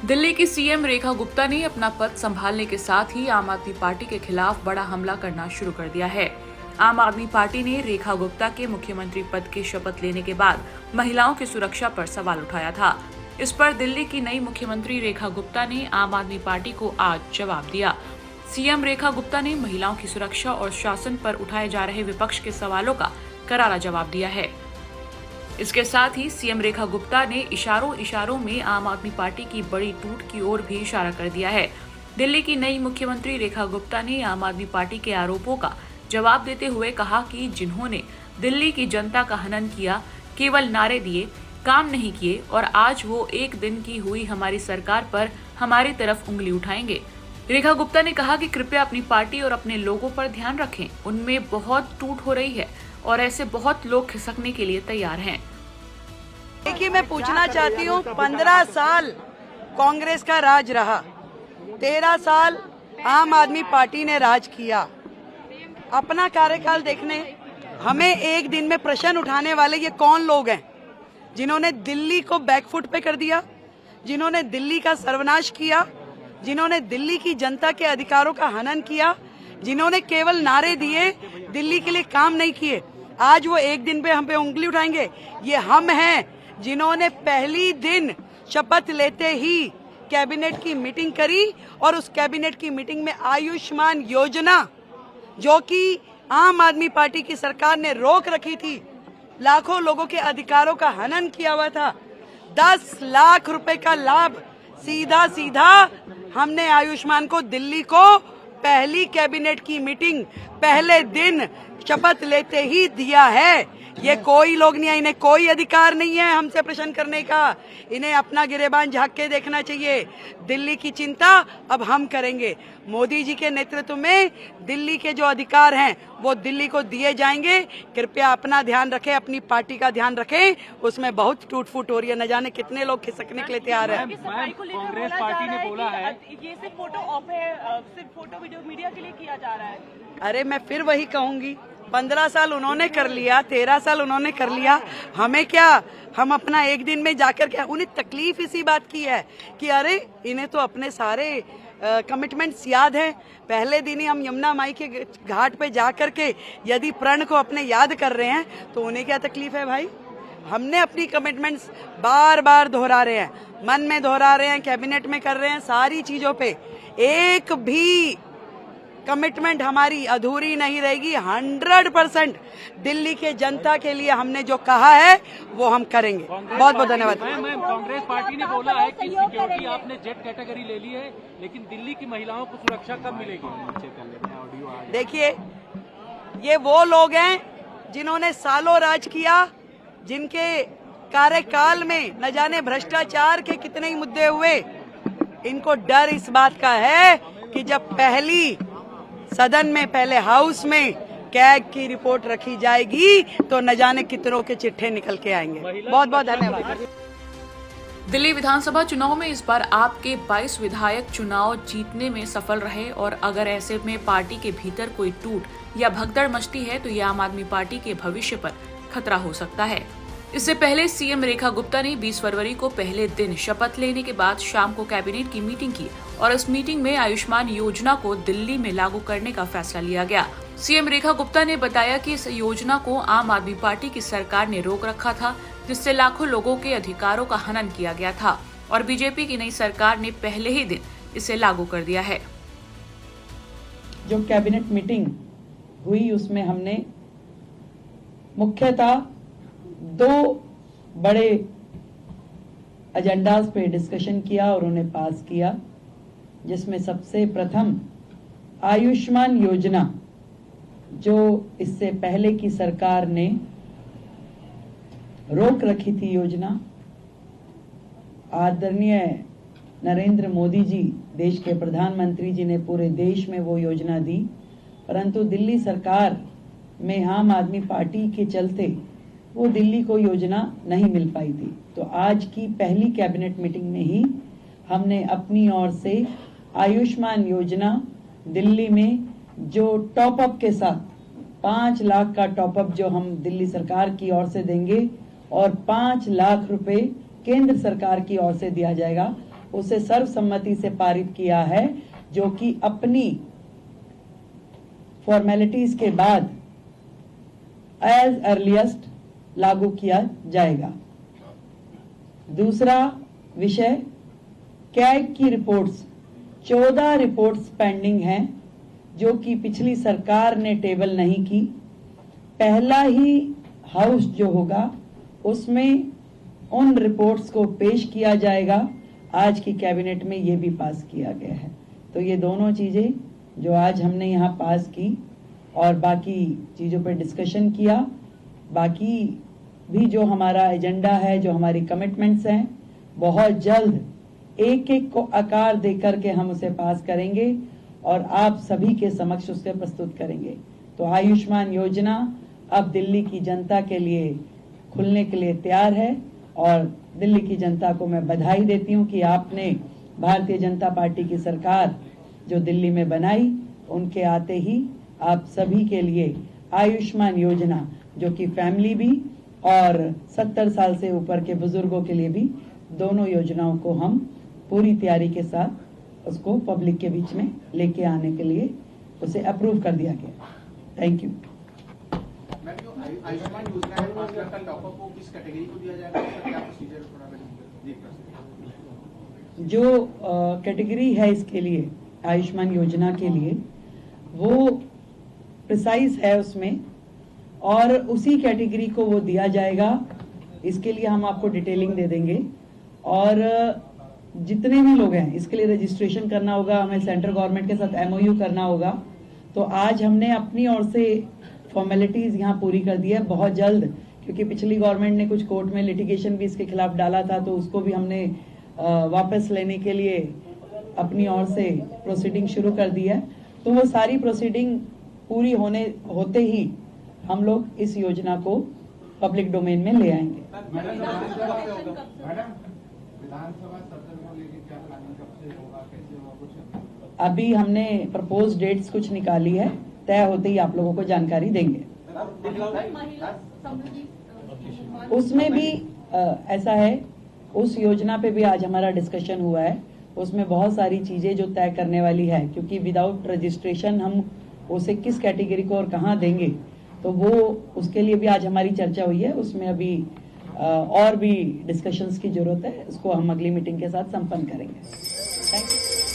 दिल्ली की सीएम रेखा गुप्ता ने अपना पद संभालने के साथ ही आम आदमी पार्टी के खिलाफ बड़ा हमला करना शुरू कर दिया है। आम आदमी पार्टी ने रेखा गुप्ता के मुख्यमंत्री पद की शपथ लेने के बाद महिलाओं की सुरक्षा पर सवाल उठाया था। इस पर दिल्ली की नई मुख्यमंत्री रेखा गुप्ता ने आम आदमी पार्टी को आज जवाब दिया। सीएम रेखा गुप्ता ने महिलाओं की सुरक्षा और शासन पर उठाए जा रहे विपक्ष के सवालों का करारा जवाब दिया है। इसके साथ ही सीएम रेखा गुप्ता ने इशारों में आम आदमी पार्टी की बड़ी टूट की ओर भी इशारा कर दिया है। दिल्ली की नई मुख्यमंत्री रेखा गुप्ता ने आम आदमी पार्टी के आरोपों का जवाब देते हुए कहा कि जिन्होंने दिल्ली की जनता का हनन किया, केवल नारे दिए, काम नहीं किए और आज वो एक दिन की हुई हमारी सरकार पर हमारी तरफ उंगली उठाएंगे। रेखा गुप्ता ने कहा कि कृपया अपनी पार्टी और अपने लोगों पर ध्यान रखें, उनमें बहुत टूट हो रही है और ऐसे बहुत लोग खिसकने के लिए तैयार हैं। देखिए, मैं पूछना चाहती हूँ, 15 साल कांग्रेस का राज रहा, 13 साल आम आदमी पार्टी ने राज किया। अपना कार्यकाल देखने हमें एक दिन में प्रश्न उठाने वाले ये कौन लोग हैं जिन्होंने दिल्ली को बैकफुट पे कर दिया, जिन्होंने दिल्ली का सर्वनाश किया, जिन्होंने दिल्ली की जनता के अधिकारों का हनन किया, जिन्होंने केवल नारे दिए, दिल्ली के लिए काम नहीं किए। आज वो एक दिन पे हम पे उंगली उठाएंगे। ये हम हैं जिन्होंने पहली दिन शपथ लेते ही कैबिनेट की मीटिंग करी और उस कैबिनेट की मीटिंग में आयुष्मान योजना, जो कि आम आदमी पार्टी की सरकार ने रोक रखी थी, लाखों लोगों के अधिकारों का हनन किया हुआ था, 10 लाख रुपए का लाभ सीधा हमने आयुष्मान को दिल्ली को पहली कैबिनेट की मीटिंग पहले दिन शपथ लेते ही दिया है। ये कोई लोग नहीं है, इन्हें कोई अधिकार नहीं है हमसे प्रश्न करने का। इन्हें अपना गिरेबान झांक के देखना चाहिए। दिल्ली की चिंता अब हम करेंगे। मोदी जी के नेतृत्व में दिल्ली के जो अधिकार हैं वो दिल्ली को दिए जाएंगे। कृपया अपना ध्यान रखें, अपनी पार्टी का ध्यान रखें। उसमें बहुत टूट फूट हो रही है, न जाने कितने लोग खिसकने के लिए तैयार हैं। कांग्रेस पार्टी ने बोला है ये सिर्फ फोटो ऑप है, सिर्फ फोटो वीडियो मीडिया के लिए किया जा रहा है। अरे मैं फिर वही कहूंगी, 15 साल उन्होंने कर लिया, 13 साल उन्होंने कर लिया, हमें क्या? हम अपना एक दिन में जाकर के, उन्हें तकलीफ इसी बात की है कि अरे इन्हें तो अपने सारे कमिटमेंट्स याद हैं। पहले दिन ही हम यमुना माई के घाट पे जाकर के यदि प्रण को अपने याद कर रहे हैं तो उन्हें क्या तकलीफ है भाई? हमने अपनी कमिटमेंट्स बार बार दोहरा रहे हैं, मन में दोहरा रहे हैं, कैबिनेट में कर रहे हैं, सारी चीजों पे एक भी कमिटमेंट हमारी अधूरी नहीं रहेगी। 100% दिल्ली के जनता के लिए हमने जो कहा है वो हम करेंगे। बहुत बहुत धन्यवाद। मैम, कांग्रेस पार्टी ने बोला है कि सिक्योरिटी आपने जेड कैटेगरी ले ली है, लेकिन दिल्ली की महिलाओं को सुरक्षा कब मिलेगी? देखिए, ये वो लोग हैं जिन्होंने सालों राज किया, जिनके कार्यकाल में न जाने भ्रष्टाचार के कितने ही मुद्दे हुए। इनको डर इस बात का है कि जब पहली सदन में, पहले हाउस में कैग की रिपोर्ट रखी जाएगी तो न जाने कितनों के चिट्ठे निकल के आएंगे। बहुत बहुत धन्यवाद। दिल्ली विधानसभा चुनाव में इस बार आपके 22 विधायक चुनाव जीतने में सफल रहे और अगर ऐसे में पार्टी के भीतर कोई टूट या भगदड़ मचती है तो ये आम आदमी पार्टी के भविष्य पर खतरा हो सकता है। इससे पहले सीएम रेखा गुप्ता ने 20 फरवरी को पहले दिन शपथ लेने के बाद शाम को कैबिनेट की मीटिंग की और इस मीटिंग में आयुष्मान योजना को दिल्ली में लागू करने का फैसला लिया गया। सीएम रेखा गुप्ता ने बताया कि इस योजना को आम आदमी पार्टी की सरकार ने रोक रखा था, जिससे लाखों लोगों के अधिकारों का हनन किया गया था और बीजेपी की नई सरकार ने पहले ही दिन इसे लागू कर दिया है। जो कैबिनेट मीटिंग हुई उसमें हमने मुख्यतः 2 बड़े एजेंडाज पे डिस्कशन किया और उन्हें पास किया, जिसमें सबसे प्रथम आयुष्मान योजना, जो इससे पहले की सरकार ने रोक रखी थी योजना। आदरणीय नरेंद्र मोदी जी, देश के प्रधानमंत्री जी ने पूरे देश में वो योजना दी, परंतु दिल्ली सरकार में आम आदमी पार्टी के चलते वो दिल्ली को योजना नहीं मिल पाई थी। तो आज की पहली कैबिनेट मीटिंग में ही हमने अपनी ओर से आयुष्मान योजना दिल्ली में जो टॉप अप के साथ 5 लाख का टॉप अप जो हम दिल्ली सरकार की ओर से देंगे और 5 लाख रुपए केंद्र सरकार की ओर से दिया जाएगा, उसे सर्वसम्मति से पारित किया है, जो कि अपनी फॉर्मेलिटीज के बाद एज अर्लीस्ट लागू किया जाएगा। दूसरा विषय, कैग की रिपोर्ट्स, 14 रिपोर्ट्स पेंडिंग हैं जो कि पिछली सरकार ने टेबल नहीं की। पहला ही हाउस जो होगा उसमें उन रिपोर्ट्स को पेश किया जाएगा। आज की कैबिनेट में ये भी पास किया गया है। तो ये दोनों चीजें जो आज हमने यहाँ पास की और बाकी चीजों पर डिस्कशन किया, बाकी भी जो हमारा एजेंडा है, जो हमारी कमिटमेंट्स हैं, बहुत जल्द एक एक को आकार देकर के हम उसे पास करेंगे और आप सभी के समक्ष उसे प्रस्तुत करेंगे। तो आयुष्मान योजना अब दिल्ली की जनता के लिए खुलने के लिए तैयार है और दिल्ली की जनता को मैं बधाई देती हूं कि आपने भारतीय जनता पार्टी की सरकार जो दिल्ली में बनाई, उनके आते ही आप सभी के लिए आयुष्मान योजना, जो कि फैमिली भी और 70 साल से ऊपर के बुजुर्गों के लिए भी, दोनों योजनाओं को हम पूरी तैयारी के साथ उसको पब्लिक के बीच में लेके आने के लिए उसे अप्रूव कर दिया गया। Thank you. आयुष्मान योजना है, 5 लाख का टॉपअप को किस कैटेगरी को दिया जाएगा, उसका क्या प्रोसीजर थोड़ा देख कर सकते हैं? जो कैटेगरी है इसके लिए, आयुष्मान योजना के लिए, वो प्रिसाइज है उसमें और उसी कैटेगरी को वो दिया जाएगा। इसके लिए हम आपको डिटेलिंग दे देंगे और जितने भी लोग हैं इसके लिए रजिस्ट्रेशन करना होगा, हमें सेंट्रल गवर्नमेंट के साथ MOU करना होगा। तो आज हमने अपनी ओर से फॉर्मेलिटीज यहाँ पूरी कर दी है। बहुत जल्द, क्योंकि पिछली गवर्नमेंट ने कुछ कोर्ट में लिटिगेशन भी इसके खिलाफ डाला था, तो उसको भी हमने वापस लेने के लिए अपनी ओर से प्रोसीडिंग शुरू कर दी है। तो वो सारी प्रोसीडिंग पूरी होते ही हम लोग इस योजना को पब्लिक डोमेन में ले आएंगे। विधानसभा सत्र को लेकर क्या प्लानिंग कब से होगा, कैसे होगा, कुछ अभी हमने प्रपोज डेट्स कुछ निकाली है, तय होते ही आप लोगों को जानकारी देंगे। उसमें भी ऐसा है, उस योजना पे भी आज हमारा डिस्कशन हुआ है। उसमें बहुत सारी चीजें जो तय करने वाली है, क्योंकि विदाउट रजिस्ट्रेशन हम उसे किस कैटेगरी को और कहाँ देंगे, तो वो उसके लिए भी आज हमारी चर्चा हुई है। उसमें अभी और भी डिस्कशंस की जरूरत है, उसको हम अगली मीटिंग के साथ संपन्न करेंगे। Thank you.